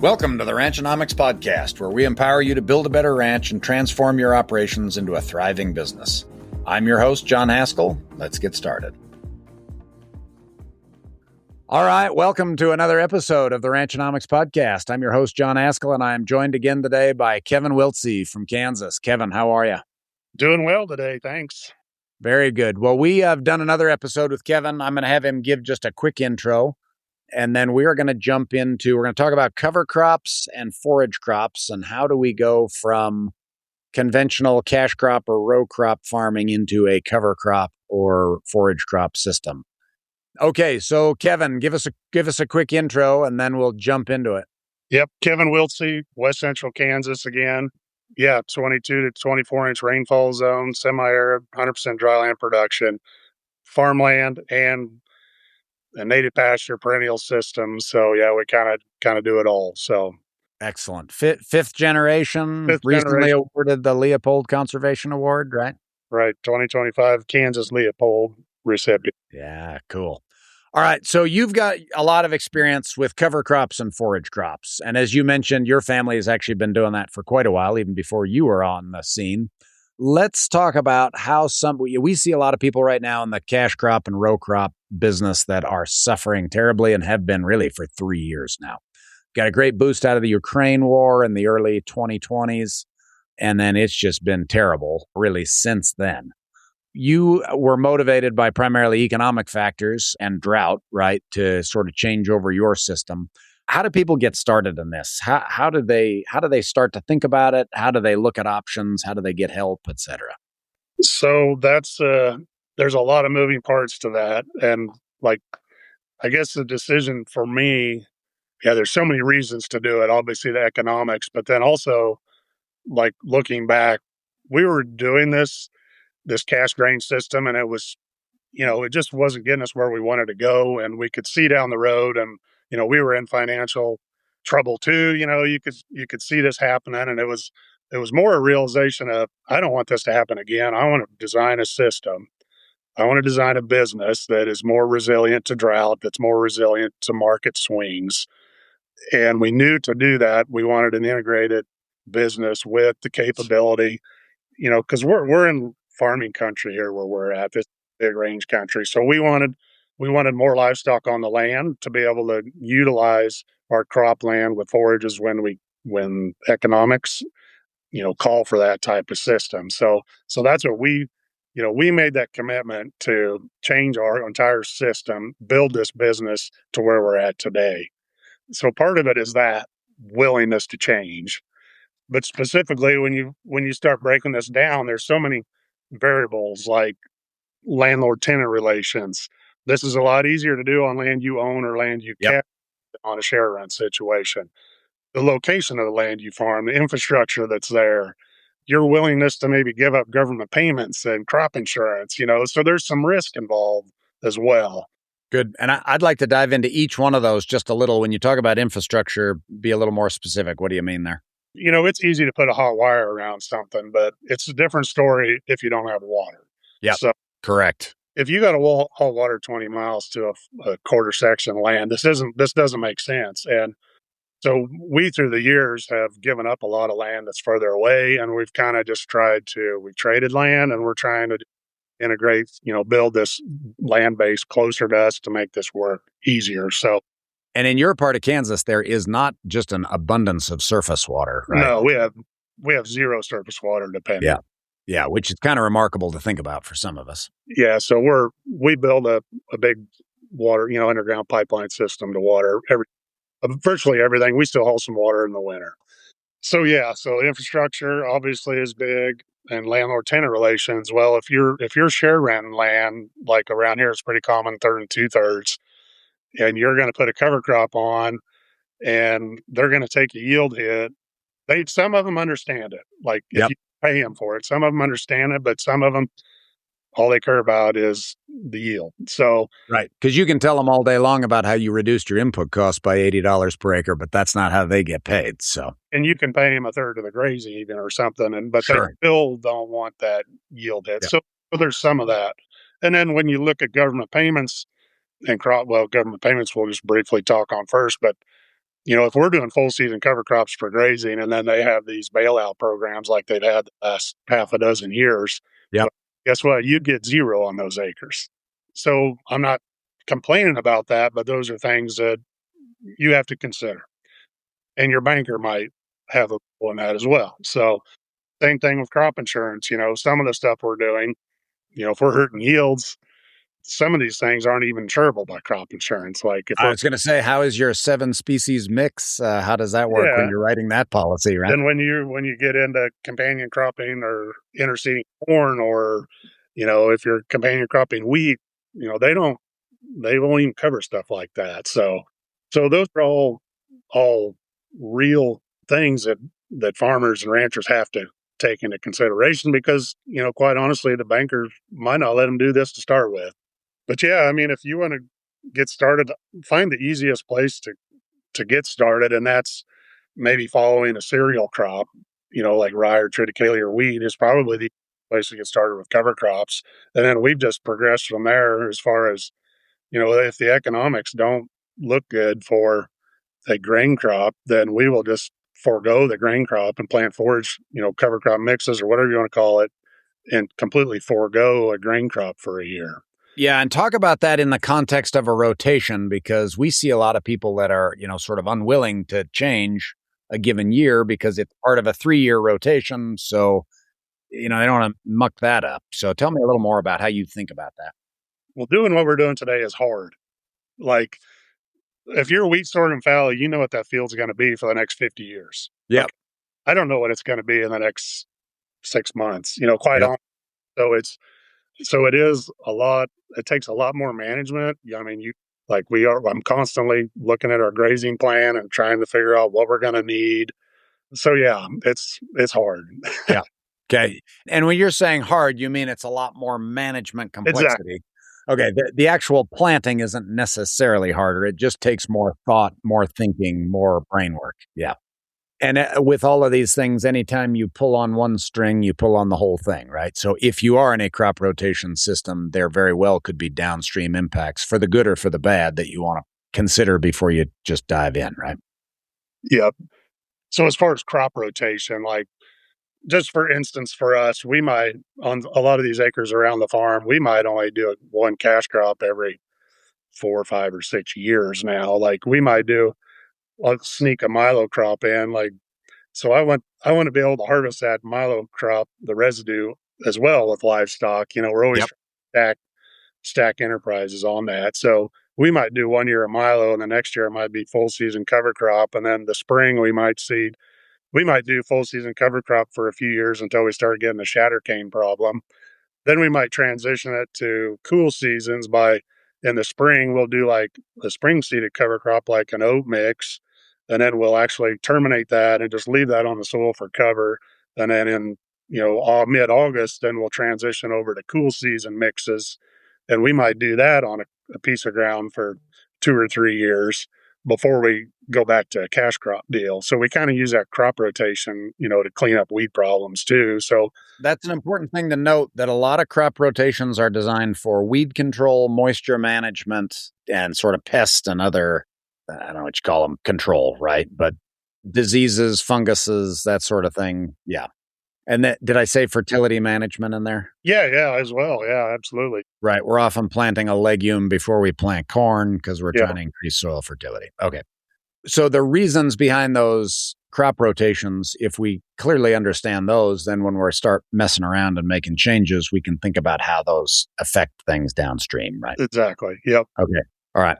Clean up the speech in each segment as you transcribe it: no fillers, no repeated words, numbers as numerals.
Welcome to the Ranchonomics Podcast, where we empower you to build a better ranch and transform your operations into a thriving business. I'm your host, John Haskell. Let's get started. All right, welcome to another episode of the Ranchonomics Podcast. I'm your host, John Haskell, and I'm joined again today by Kevin Wiltse from Kansas. Kevin, how are you? Doing well today, thanks. Very good. Well, we have done another episode with Kevin. I'm going to have him give just a quick intro. And then we're going to talk about cover crops and forage crops and how do we go from conventional cash crop or row crop farming into a cover crop or forage crop system. Okay, so Kevin, give us a quick intro and then we'll jump into it. Yep, Kevin Wiltse, West Central Kansas again. Yeah, 22 to 24 inch rainfall zone, semi-arid, 100% dryland production, farmland, and a native pasture perennial system. So yeah, we kind of do it all. So excellent. Fifth generation, recently awarded the Leopold Conservation Award, right? Right, 2025 Kansas Leopold recipient. Yeah, cool. All right, so you've got a lot of experience with cover crops and forage crops. And as you mentioned, your family has actually been doing that for quite a while, even before you were on the scene. Let's talk about how we see a lot of people right now in the cash crop and row crop business that are suffering terribly and have been really for 3 years now. Got a great boost out of the Ukraine war in the early 2020s, and then it's just been terrible really since then. You were motivated by primarily economic factors and drought, right, to sort of change over your system. How do people get started in this? How do they start to think about it? How do they look at options? How do they get help, et cetera? So that's there's a lot of moving parts to that, and I guess the decision for me, there's so many reasons to do it. Obviously, the economics, but then also looking back, we were doing this cash grain system, and it was, it just wasn't getting us where we wanted to go, and we could see down the road, and we were in financial trouble too. You could see this happening, and it was more a realization of, I don't want this to happen again. I want to design a system. I want to design a business that is more resilient to drought, that's more resilient to market swings. And we knew to do that, we wanted an integrated business with the capability, because we're in farming country here where we're at, this big range country. So we wanted more livestock on the land to be able to utilize our cropland with forages when economics, call for that type of system. So that's what we made that commitment to change our entire system, build this business to where we're at today. So part of it is that willingness to change. But specifically, when you start breaking this down, there's so many variables like landlord-tenant relations. This is a lot easier to do on land you own or land you cap on a share rent situation. The location of the land you farm, the infrastructure that's there, your willingness to maybe give up government payments and crop insurance, so there's some risk involved as well. Good. And I'd like to dive into each one of those just a little. When you talk about infrastructure, be a little more specific. What do you mean there? It's easy to put a hot wire around something, but it's a different story if you don't have water. Yeah, so correct. If you got to haul water 20 miles to a quarter section of land, this doesn't make sense. And so we, through the years, have given up a lot of land that's further away, and we've kind of just we traded land, and we're trying to integrate, build this land base closer to us to make this work easier. So. And in your part of Kansas, there is not just an abundance of surface water, right? No, we have zero surface water depending. Yeah, which is kind of remarkable to think about for some of us. Yeah, so we build a big water, underground pipeline system to water virtually everything. We still haul some water in the winter. So so infrastructure obviously is big, and landlord-tenant relations. Well, if you're share renting land, like around here, it's pretty common, 1/3 and 2/3. And you're going to put a cover crop on, and they're going to take a yield hit. Some of them understand it. If you pay them for it, some of them understand it, but some of them, all they care about is the yield. So right, because you can tell them all day long about how you reduced your input costs by $80 per acre, but that's not how they get paid. So, and you can pay them 1/3 of the grazing even or something, but sure, they still don't want that yield hit. So there's some of that. And then when you look at government payments and government payments, we'll just briefly talk on first, but if we're doing full season cover crops for grazing and then they have these bailout programs like they've had the last half a dozen years, Yep. well, guess what? You'd get zero on those acres. So I'm not complaining about that, but those are things that you have to consider. And your banker might have a role in that as well. So same thing with crop insurance. Some of the stuff we're doing, if we're hurting yields, some of these things aren't even insurable by crop insurance. Like if I we're, was going to say, how is your 7 species mix? How does that work when yeah, you're writing that policy, right? then when you get into companion cropping or interseeding corn, or if you're companion cropping wheat, they won't even cover stuff like that. So those are all real things that farmers and ranchers have to take into consideration, because quite honestly, the bankers might not let them do this to start with. But yeah, I mean, if you want to get started, find the easiest place to get started, and that's maybe following a cereal crop, like rye or triticale or wheat is probably the place to get started with cover crops. And then we've just progressed from there as far as, if the economics don't look good for a grain crop, then we will just forego the grain crop and plant forage, cover crop mixes or whatever you want to call it, and completely forego a grain crop for a year. Yeah, and talk about that in the context of a rotation, because we see a lot of people that are, sort of unwilling to change a given year because it's part of a 3-year rotation. So, they don't want to muck that up. So tell me a little more about how you think about that. Well, doing what we're doing today is hard. Like, if you're a wheat sorghum fallow, you know what that field's going to be for the next 50 years. Yep. Okay. I don't know what it's going to be in the next 6 months, quite Yep. honestly. So it is a lot. It takes a lot more management. I mean, I'm constantly looking at our grazing plan and trying to figure out what we're going to need. So yeah, it's hard. Yeah. Okay. And when you're saying hard, you mean it's a lot more management Exactly. complexity. Okay. The actual planting isn't necessarily harder. It just takes more thought, more thinking, more brain work. Yeah. And with all of these things, anytime you pull on one string, you pull on the whole thing, right? So if you are in a crop rotation system, there very well could be downstream impacts for the good or for the bad that you want to consider before you just dive in, right? Yep. So as far as crop rotation, like just for instance, for us, we might on a lot of these acres around the farm, we might only do one cash crop every 4, 5, or 6 years now. Like we might do, let's sneak a milo crop in. Like, so I want to be able to harvest that milo crop, the residue as well with livestock. We're always Yep. trying to stack enterprises on that. So we might do 1 year of milo, and the next year it might be full season cover crop, and then the spring we might do full season cover crop for a few years until we start getting the shatter cane problem. Then we might transition it to cool seasons by in the spring, we'll do like the spring seeded cover crop, like an oat mix. And then we'll actually terminate that and just leave that on the soil for cover. And then in, mid August, then we'll transition over to cool season mixes. And we might do that on a piece of ground for 2 or 3 years before we go back to a cash crop deal. So we kind of use that crop rotation, to clean up weed problems too. So That's an important thing to note, that a lot of crop rotations are designed for weed control, moisture management, and sort of pest and other, I don't know what you call them, control, right? But diseases, funguses, that sort of thing. Yeah. And did I say fertility management in there? yeah, as well. Yeah, absolutely. Right. We're often planting a legume before we plant corn because we're Yeah, trying to increase soil fertility. Okay. So the reasons behind those crop rotations, if we clearly understand those, then when we start messing around and making changes, we can think about how those affect things downstream, right? exactly. Yep. Okay. All right.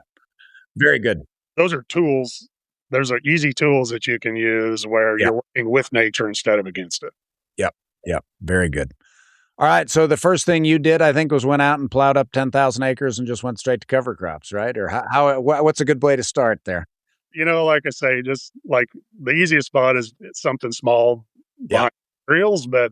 Very good. Those are tools. Those are easy tools that you can use where Yep. you're working with nature instead of against it. Yep. Yep. Very good. All right. So the first thing you did, I think, was went out and plowed up 10,000 acres and just went straight to cover crops, right? Or what's a good way to start there? Like I say, just like the easiest spot is something small Yeah. behind reels, but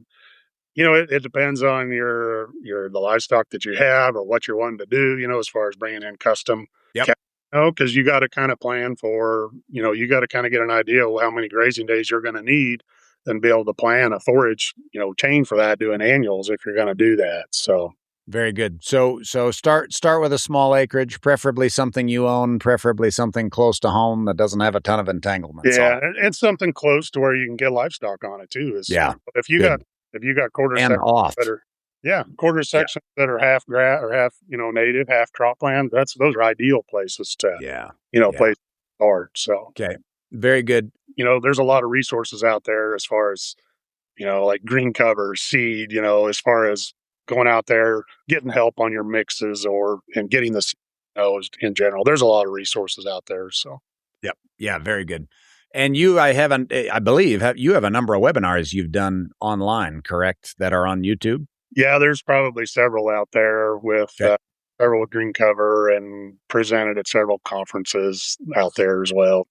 it depends on the livestock that you have or what you're wanting to do. As far as bringing in custom, Yep. because you got to kind of plan for, you got to kind of get an idea of how many grazing days you're going to need, and be able to plan a forage, chain for that, doing annuals if you're going to do that. So Very good. So start with a small acreage, preferably something you own, preferably something close to home that doesn't have a ton of entanglements on Yeah, it. and something close to where you can get livestock on it too is, Yeah, if you got good. quarter And sections off. that are yeah, quarter Yeah, sections that are half grass or half, native, half cropland, those are ideal places to, yeah, yeah. place to start. So, Okay. Very good. there's a lot of resources out there as far as, like green cover, seed, as far as going out there, getting help on your mixes and getting the, in general. There's a lot of resources out there. So, Yep. Yeah, very good. And you, I believe, you have a number of webinars you've done online, correct? That are on YouTube. yeah, there's probably several out there with Okay. several with green cover and presented at several conferences out there as well.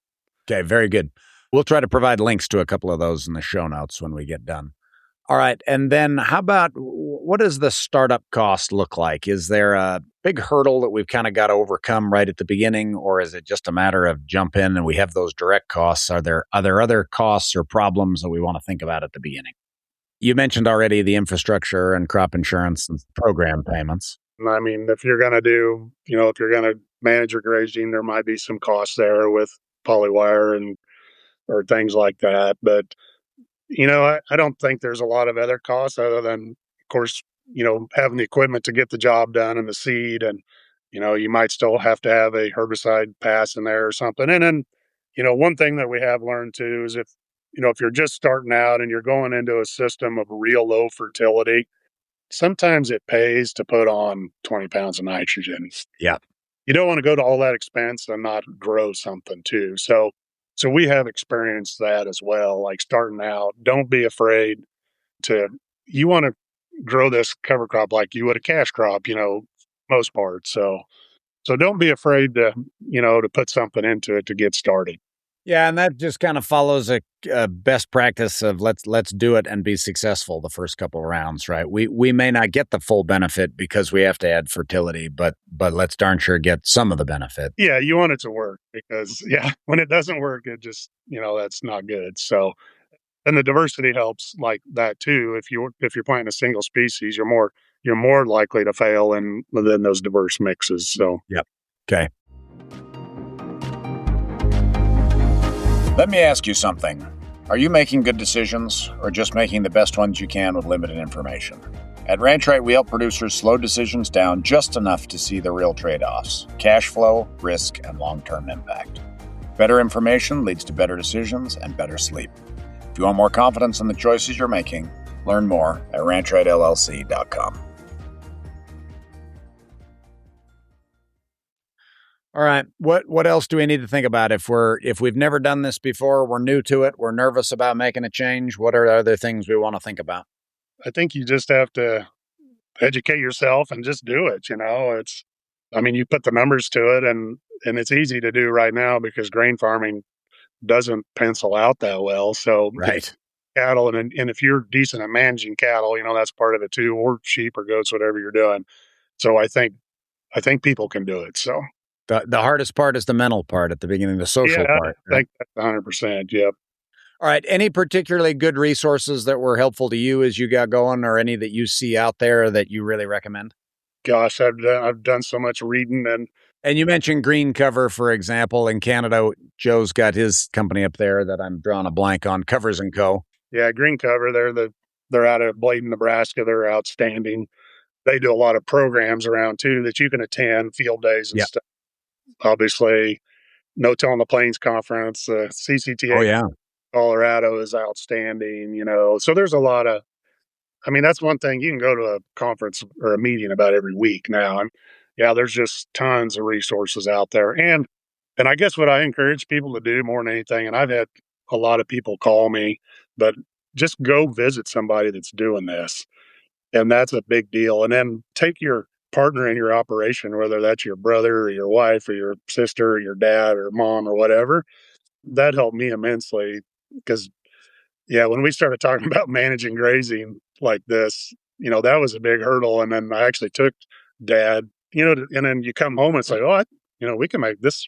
Okay. Very good. We'll try to provide links to a couple of those in the show notes when we get done. All right. And then how about what does the startup cost look like? Is there a big hurdle that we've kind of got to overcome right at the beginning, or is it just a matter of jump in and we have those direct costs? Are there other costs or problems that we want to think about at the beginning? You mentioned already the infrastructure and crop insurance and program payments. I mean, if you're going to manage your grazing, there might be some costs there with polywire and or things like that. But I don't think there's a lot of other costs other than, of course, having the equipment to get the job done and the seed. And, you might still have to have a herbicide pass in there or something. And then, one thing that we have learned too is if you're just starting out and you're going into a system of real low fertility, sometimes it pays to put on 20 pounds of nitrogen. Yeah. You don't want to go to all that expense and not grow something too. So we have experienced that as well. Like starting out, don't be afraid to, you want to grow this cover crop like you would a cash crop, most part. So don't be afraid to put something into it to get started. Yeah, and that just kind of follows a best practice of let's do it and be successful the first couple of rounds, right? We may not get the full benefit because we have to add fertility, but let's darn sure get some of the benefit. Yeah, you want it to work because yeah, when it doesn't work, it just, that's not good. So, and the diversity helps like that too. If you're planting a single species, you're more likely to fail in within those diverse mixes. So, Yep. Okay. Let me ask you something. Are you making good decisions or just making the best ones you can with limited information? At Ranchright, we help producers slow decisions down just enough to see the real trade-offs: cash flow, risk, and long-term impact. Better information leads to better decisions and better sleep. If you want more confidence in the choices you're making, learn more at ranchlightllc.com. All right. What else do we need to think about if we've never done this before, we're new to it, we're nervous about making a change? What are other things we want to think about? I think you just have to educate yourself and just do it. I mean, you put the numbers to it, and it's easy to do right now because grain farming doesn't pencil out that well. So Right. cattle, and if you're decent at managing cattle, that's part of it too, or sheep or goats, whatever you're doing. So I think people can do it. So The hardest part is the mental part at the beginning, the social yeah, part, I right? think that's 100%. Yep. All right. Any particularly good resources that were helpful to you as you got going, or any that you see out there that you really recommend? Gosh, I've done so much reading, and And you mentioned green cover, for example, in Canada. Joe's got his company up there that I'm drawing a blank on, Covers and Co. yeah, green cover. They're out of Bladen, Nebraska. They're outstanding. They do a lot of programs around too that you can attend, field days and Yeah. stuff. Obviously, No Till on the Plains conference, Oh CCTA yeah. Colorado is outstanding. So there's a lot of. I mean, that's one thing you can go to a conference or a meeting about every week now, and yeah, there's just tons of resources out there. And I guess what I encourage people to do more than anything, and I've had a lot of people call me, but just go visit somebody that's doing this. And that's a big deal. And then take your partner in your operation, whether that's your brother or your wife or your sister or your dad or mom or whatever. That helped me immensely because, yeah, when we started talking about managing grazing like this, that was a big hurdle. And then I actually took dad, and then you come home and it's like, oh, we can make this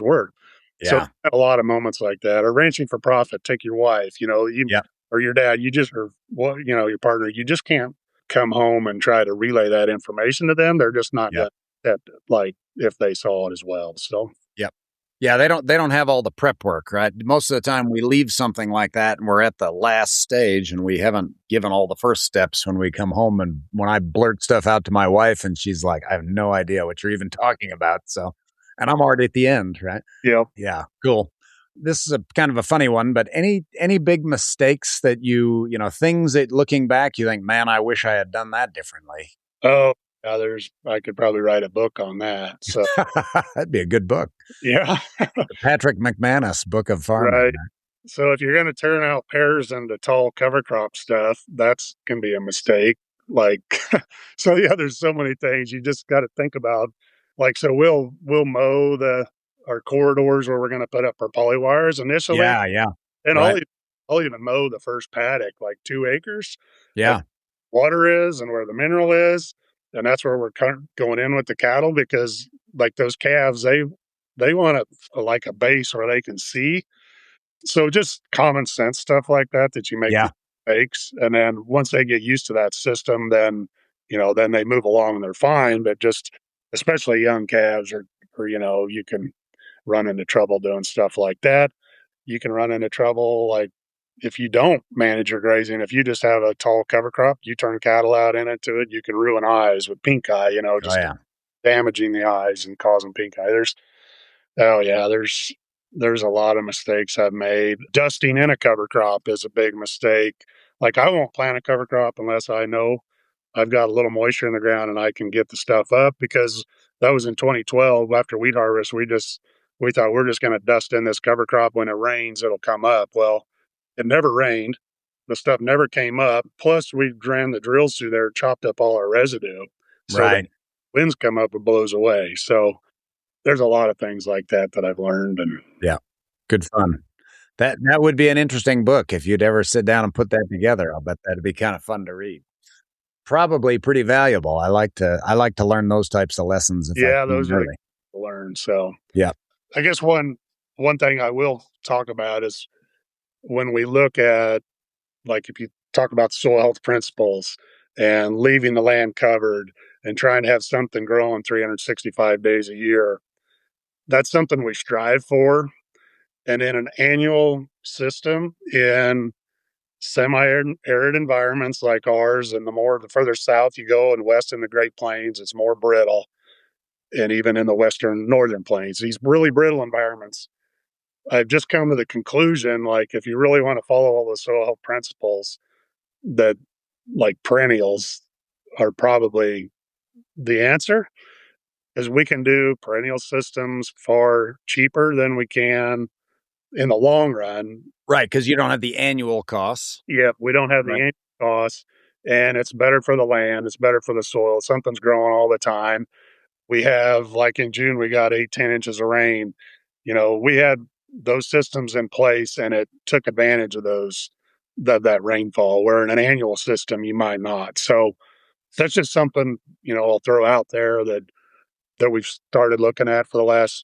work. So Yeah. a lot of moments like that. Or ranching for profit, take your wife, Yeah. or your dad, or your partner, you just can't. come home and try to relay that information to them, they're just not Yep. going to, like, if they saw it as well. So, Yep. Yeah, they don't have all the prep work, right? Most of the time we leave something like that and we're at the last stage and we haven't given all the first steps when we come home. And when I blurt stuff out to my wife and she's like, I have no idea what you're even talking about. So, and I'm already at the end, right? yeah. Yeah, cool. This is a kind of a funny one, but any big mistakes that things that looking back you think, man, I wish I had done that differently. Oh, yeah, I could probably write a book on that. So, That'd be a good book. yeah, The Patrick McManus Book of Farming. right. So if you're going to turn out pears into tall cover crop stuff, that's can be a mistake. Like, so yeah, there's so many things you just got to think about. Like, so we'll mow our corridors where we're going to put up our polywires initially, Yeah, yeah. and Right. I'll even mow the first paddock, like 2 acres, like Yeah. water is and where the mineral is, and that's where we're going in with the cattle because like those calves, they want like a base where they can see, so just common sense stuff like that you make Yeah. mistakes, and then once they get used to that system, then then they move along and they're fine. But just especially young calves, or you can run into trouble doing stuff like that. You can run into trouble like if you don't manage your grazing. If you just have a tall cover crop, you turn cattle out into it, you can ruin eyes with pink eye. Oh, Just yeah. damaging the eyes and causing pink eye. Oh yeah, there's a lot of mistakes I've made. Dusting in a cover crop is a big mistake. Like I won't plant a cover crop unless I know I've got a little moisture in the ground and I can get the stuff up, because that was in 2012 after wheat harvest. We thought we're just going to dust in this cover crop. When it rains, it'll come up. Well, it never rained. The stuff never came up. Plus, we ran the drills through there, chopped up all our residue. So the Right. winds come up, it blows away. So there's a lot of things like that I've learned. And Yeah. Good fun. That would be an interesting book if you'd ever sit down and put that together. I'll bet that'd be kind of fun to read. Probably pretty valuable. I like to learn those types of lessons if I yeah, can those are early. to learn. So Yeah. I guess one thing I will talk about is when we look at, like, if you talk about soil health principles and leaving the land covered and trying to have something growing 365 days a year, that's something we strive for. And in an annual system in semi-arid environments like ours, and the further south you go and west in the Great Plains, it's more brittle. And even in the western northern plains, these really brittle environments, I've just come to the conclusion, like, if you really want to follow all the soil health principles, that like perennials are probably the answer, because we can do perennial systems far cheaper than we can in the long run. Right, because you don't have the annual costs. Yeah, we don't have the Right. annual costs, and it's better for the land, it's better for the soil. Something's growing all the time. We have, like in June, we got 8-10 inches of rain. We had those systems in place, and it took advantage of that rainfall. Where in an annual system, you might not. So that's just something I'll throw out there that we've started looking at for the last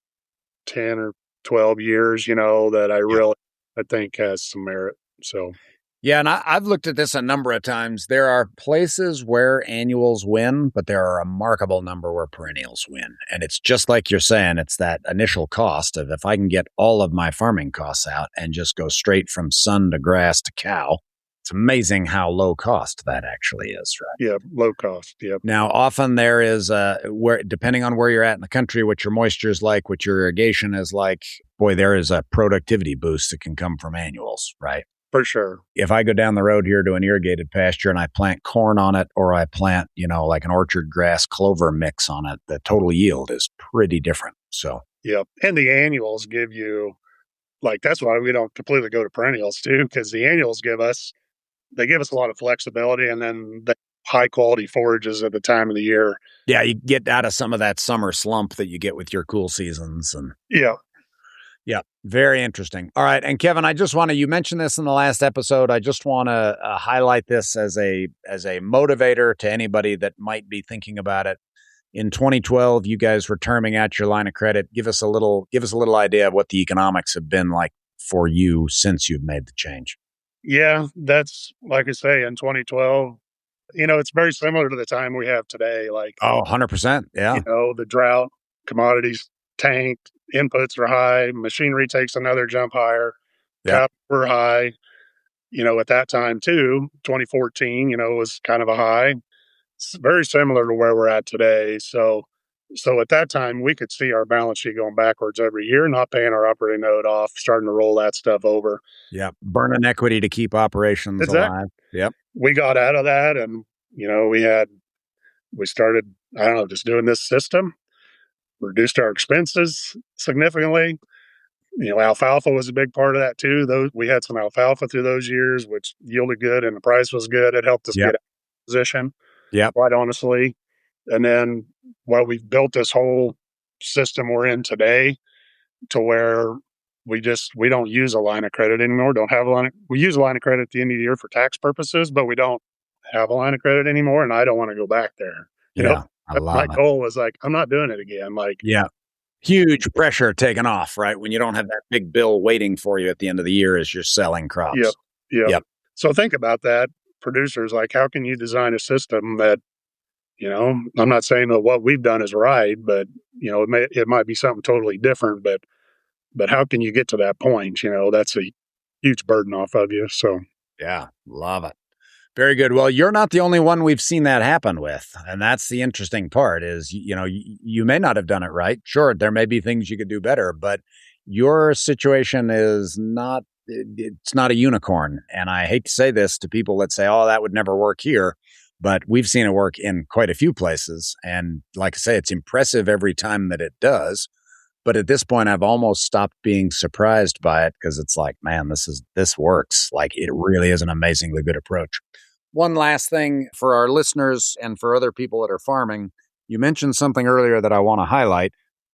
10 or 12 years. That Yeah. I think has some merit. So Yeah, and I've looked at this a number of times. There are places where annuals win, but there are a remarkable number where perennials win. And it's just like you're saying, it's that initial cost of if I can get all of my farming costs out and just go straight from sun to grass to cow, it's amazing how low cost that actually is, right? yeah, low cost. Yep, Now, often there is where depending on where you're at in the country, what your moisture is like, what your irrigation is like, boy, there is a productivity boost that can come from annuals, right? for sure. If I go down the road here to an irrigated pasture and I plant corn on it, or I plant, like an orchard grass clover mix on it, the total yield is pretty different. So, Yep. And the annuals give you, like, that's why we don't completely go to perennials too, because the annuals they give us a lot of flexibility, and then the high quality forages at the time of the year. yeah, you get out of some of that summer slump that you get with your cool seasons. And Yeah. yeah, very interesting. All right. And Kevin, you mentioned this in the last episode. I just want to highlight this as a motivator to anybody that might be thinking about it. In 2012, you guys were terming out your line of credit. Give us a little idea of what the economics have been like for you since you've made the change. Yeah. That's, like I say, in 2012, It's very similar to the time we have today. Like, Oh, 100%. Yeah. the drought, commodities tanked, inputs are high, machinery takes another jump higher, Yeah. capital were high. At that time too, 2014, was kind of a high. It's very similar to where we're at today. So at that time, we could see our balance sheet going backwards every year, not paying our operating note off, starting to roll that stuff over. Yeah. Burning equity to keep operations Exactly. alive. Yep. We got out of that, and we started, I don't know, just doing this system, reduced our expenses significantly. Alfalfa was a big part of that too. We had some alfalfa through those years, which yielded good, and the price was good. It helped us Yep. get out of position, Yep. quite honestly. And then, we've built this whole system we're in today to where we don't use a line of credit anymore. Don't have a line. We use a line of credit at the end of the year for tax purposes, but we don't have a line of credit anymore. And I don't want to go back there. Yeah. I My love it. goal was like, I'm not doing it again. Like, Yeah. Huge pressure taken off, right? When you don't have that big bill waiting for you at the end of the year as you're selling crops. Yep. Yep. Yep. So think about that. Producers, like, how can you design a system that, I'm not saying that what we've done is right, but it might be something totally different, but how can you get to that point? That's a huge burden off of you. So Yeah. Love it. Very good. Well, you're not the only one we've seen that happen with. And that's the interesting part is, you may not have done it right. Sure, there may be things you could do better, but your situation is it's not a unicorn. And I hate to say this to people that say, oh, that would never work here. But we've seen it work in quite a few places. And like I say, it's impressive every time that it does. But at this point, I've almost stopped being surprised by it because it's like, man, this works. Like, it really is an amazingly good approach. One last thing for our listeners and for other people that are farming, you mentioned something earlier that I want to highlight.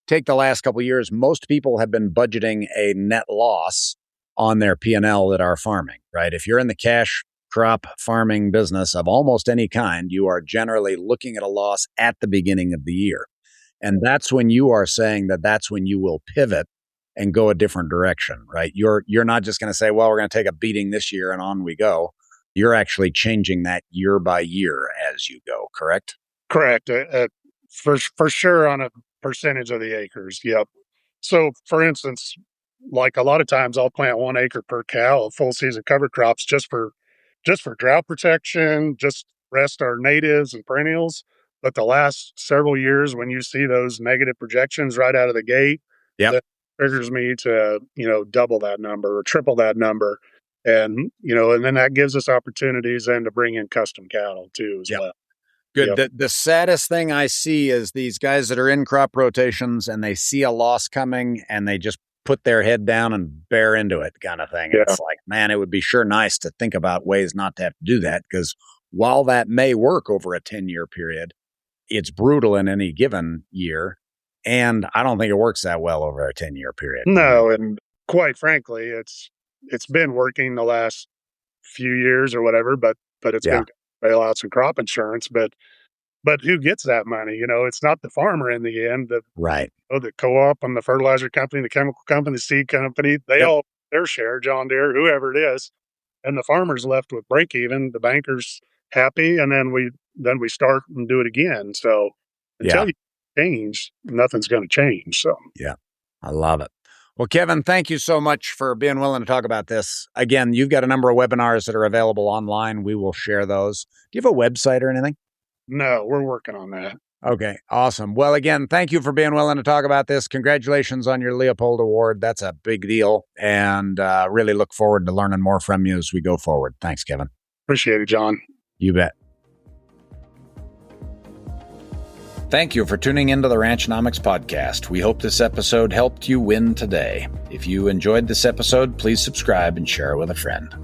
Take the last couple of years, most people have been budgeting a net loss on their P&L that are farming, right? If you're in the cash crop farming business of almost any kind, you are generally looking at a loss at the beginning of the year. And that's when you are saying that's when you will pivot and go a different direction, right? You're not just going to say, well, we're going to take a beating this year and on we go. You're actually changing that year by year as you go, correct? correct. For sure on a percentage of the acres. Yep. So for instance, like a lot of times I'll plant 1 acre per cow of full season cover crops just for drought protection, just rest our natives and perennials. But the last several years, when you see those negative projections right out of the gate, Yep. that triggers me to, double that number or triple that number. And, and then that gives us opportunities then to bring in custom cattle too, as well. Good. Yep. The saddest thing I see is these guys that are in crop rotations and they see a loss coming and they just put their head down and bear into it kind of thing. Yeah. It's like, man, it would be sure nice to think about ways not to have to do that, because while that may work over a 10-year period, it's brutal in any given year. And I don't think it works that well over a 10-year period. No, and quite frankly, it's been working the last few years or whatever, but it's been bailouts and crop insurance. But who gets that money? It's not the farmer in the end. Right. The co-op and the fertilizer company, the chemical company, the seed company, they all their share, John Deere, whoever it is, and the farmer's left with break even. The banker's happy, and then we start and do it again. So until you change, nothing's going to change. So I love it. Well, Kevin, thank you so much for being willing to talk about this. Again, you've got a number of webinars that are available online. We will share those. Do you have a website or anything? No, we're working on that. Okay, awesome. Well, again, thank you for being willing to talk about this. Congratulations on your Leopold Award. That's a big deal. And really look forward to learning more from you as we go forward. Thanks, Kevin. Appreciate it, John. You bet. Thank you for tuning into the Ranchnomics podcast. We hope this episode helped you win today. If you enjoyed this episode, please subscribe and share it with a friend.